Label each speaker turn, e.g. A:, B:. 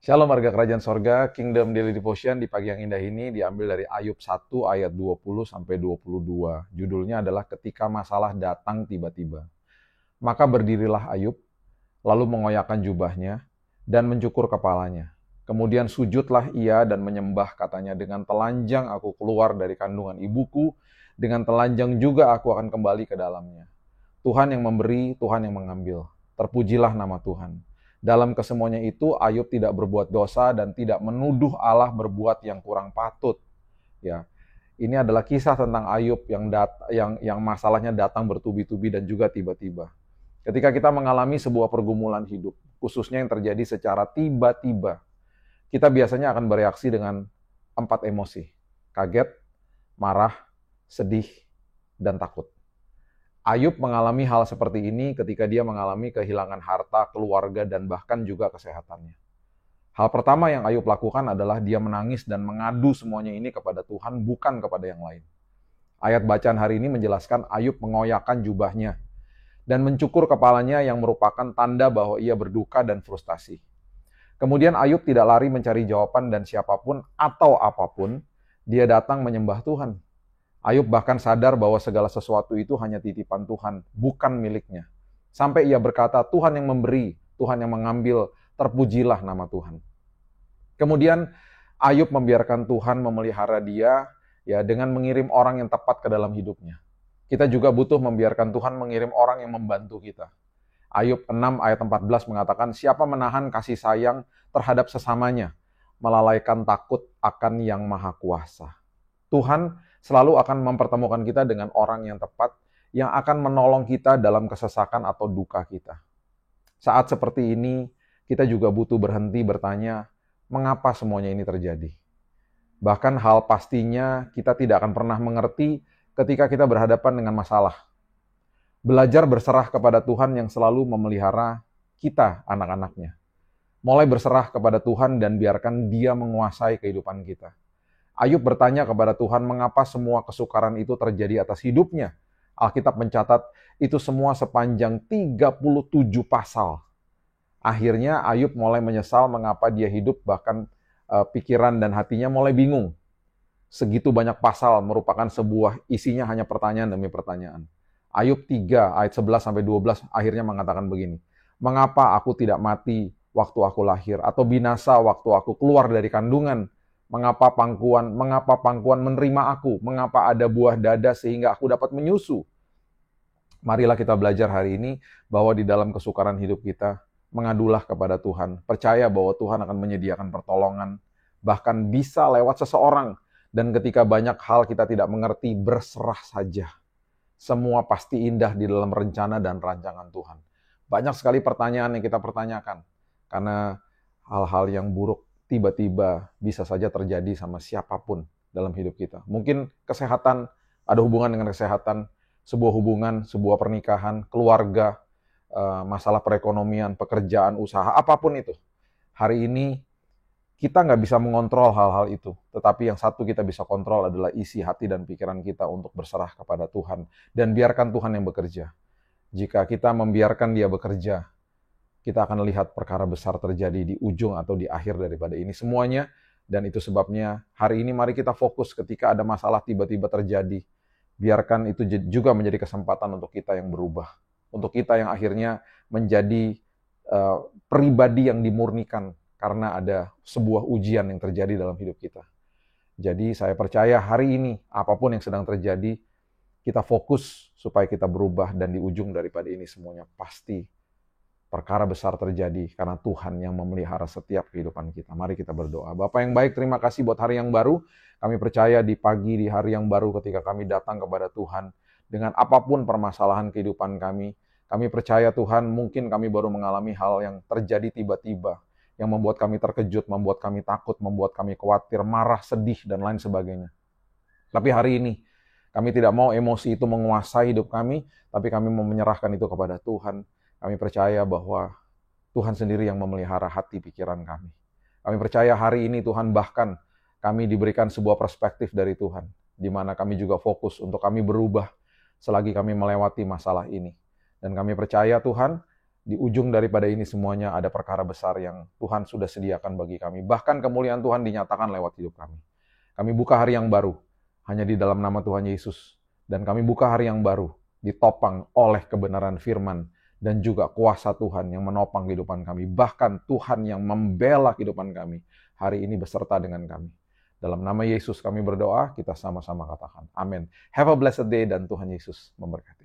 A: Shalom warga kerajaan sorga, Kingdom Daily Devotion di pagi yang indah ini diambil dari Ayub 1 ayat 20 sampai 22. Judulnya adalah ketika masalah datang tiba-tiba. Maka berdirilah Ayub, lalu mengoyakkan jubahnya dan mencukur kepalanya. Kemudian sujudlah ia dan menyembah, katanya, dengan telanjang aku keluar dari kandungan ibuku, dengan telanjang juga aku akan kembali ke dalamnya. Tuhan yang memberi, Tuhan yang mengambil. Terpujilah nama Tuhan. Dalam kesemuanya itu, Ayub tidak berbuat dosa dan tidak menuduh Allah berbuat yang kurang patut. Ya, ini adalah kisah tentang Ayub yang masalahnya datang bertubi-tubi dan juga tiba-tiba. Ketika kita mengalami sebuah pergumulan hidup, khususnya yang terjadi secara tiba-tiba, kita biasanya akan bereaksi dengan 4 emosi: kaget, marah, sedih, dan takut. Ayub mengalami hal seperti ini ketika dia mengalami kehilangan harta, keluarga, dan bahkan juga kesehatannya. Hal pertama yang Ayub lakukan adalah dia menangis dan mengadu semuanya ini kepada Tuhan, bukan kepada yang lain. Ayat bacaan hari ini menjelaskan Ayub mengoyakkan jubahnya dan mencukur kepalanya yang merupakan tanda bahwa ia berduka dan frustasi. Kemudian Ayub tidak lari mencari jawaban dan siapapun atau apapun, dia datang menyembah Tuhan. Ayub bahkan sadar bahwa segala sesuatu itu hanya titipan Tuhan, bukan miliknya. Sampai ia berkata, Tuhan yang memberi, Tuhan yang mengambil, terpujilah nama Tuhan. Kemudian Ayub membiarkan Tuhan memelihara dia ya dengan mengirim orang yang tepat ke dalam hidupnya. Kita juga butuh membiarkan Tuhan mengirim orang yang membantu kita. Ayub 6 ayat 14 mengatakan, siapa menahan kasih sayang terhadap sesamanya, melalaikan takut akan yang maha kuasa. Tuhan selalu akan mempertemukan kita dengan orang yang tepat, yang akan menolong kita dalam kesesakan atau duka kita. Saat seperti ini, kita juga butuh berhenti bertanya, mengapa semuanya ini terjadi? Bahkan hal pastinya kita tidak akan pernah mengerti ketika kita berhadapan dengan masalah. Belajar berserah kepada Tuhan yang selalu memelihara kita, anak-anaknya. Mulai berserah kepada Tuhan dan biarkan Dia menguasai kehidupan kita. Ayub bertanya kepada Tuhan, mengapa semua kesukaran itu terjadi atas hidupnya? Alkitab mencatat itu semua sepanjang 37 pasal. Akhirnya Ayub mulai menyesal mengapa dia hidup, bahkan pikiran dan hatinya mulai bingung. Segitu banyak pasal merupakan sebuah isinya hanya pertanyaan demi pertanyaan. Ayub 3 ayat 11 sampai 12 akhirnya mengatakan begini, mengapa aku tidak mati waktu aku lahir atau binasa waktu aku keluar dari kandungan? Mengapa pangkuan menerima aku? Mengapa ada buah dada sehingga aku dapat menyusu? Marilah kita belajar hari ini bahwa di dalam kesukaran hidup kita, mengadulah kepada Tuhan. Percaya bahwa Tuhan akan menyediakan pertolongan, bahkan bisa lewat seseorang. Dan ketika banyak hal kita tidak mengerti, berserah saja. Semua pasti indah di dalam rencana dan rancangan Tuhan. Banyak sekali pertanyaan yang kita pertanyakan, karena hal-hal yang buruk tiba-tiba bisa saja terjadi sama siapapun dalam hidup kita. Mungkin kesehatan, ada hubungan dengan kesehatan, sebuah hubungan, sebuah pernikahan, keluarga, masalah perekonomian, pekerjaan, usaha, apapun itu. Hari ini kita nggak bisa mengontrol hal-hal itu, tetapi yang satu kita bisa kontrol adalah isi hati dan pikiran kita untuk berserah kepada Tuhan, dan biarkan Tuhan yang bekerja. Jika kita membiarkan Dia bekerja, kita akan lihat perkara besar terjadi di ujung atau di akhir daripada ini semuanya. Dan itu sebabnya hari ini mari kita fokus ketika ada masalah tiba-tiba terjadi. Biarkan itu juga menjadi kesempatan untuk kita yang berubah. Untuk kita yang akhirnya menjadi pribadi yang dimurnikan karena ada sebuah ujian yang terjadi dalam hidup kita. Jadi saya percaya hari ini apapun yang sedang terjadi, kita fokus supaya kita berubah, dan di ujung daripada ini semuanya pasti perkara besar terjadi karena Tuhan yang memelihara setiap kehidupan kita. Mari kita berdoa. Bapa yang baik, terima kasih buat hari yang baru. Kami percaya di pagi, di hari yang baru ketika kami datang kepada Tuhan dengan apapun permasalahan kehidupan kami. Kami percaya Tuhan, mungkin kami baru mengalami hal yang terjadi tiba-tiba, yang membuat kami terkejut, membuat kami takut, membuat kami khawatir, marah, sedih, dan lain sebagainya. Tapi hari ini, kami tidak mau emosi itu menguasai hidup kami, tapi kami mau menyerahkan itu kepada Tuhan. Kami percaya bahwa Tuhan sendiri yang memelihara hati pikiran kami. Kami percaya hari ini Tuhan, bahkan kami diberikan sebuah perspektif dari Tuhan, di mana kami juga fokus untuk kami berubah selagi kami melewati masalah ini. Dan kami percaya Tuhan, Di ujung daripada ini semuanya ada perkara besar yang Tuhan sudah sediakan bagi kami. Bahkan kemuliaan Tuhan dinyatakan lewat hidup kami. Kami buka hari yang baru hanya di dalam nama Tuhan Yesus. Dan kami buka hari yang baru ditopang oleh kebenaran firman dan juga kuasa Tuhan yang menopang kehidupan kami. Bahkan Tuhan yang membela kehidupan kami hari ini beserta dengan kami. Dalam nama Yesus kami berdoa, kita sama-sama katakan amin. Have a blessed day dan Tuhan Yesus memberkati.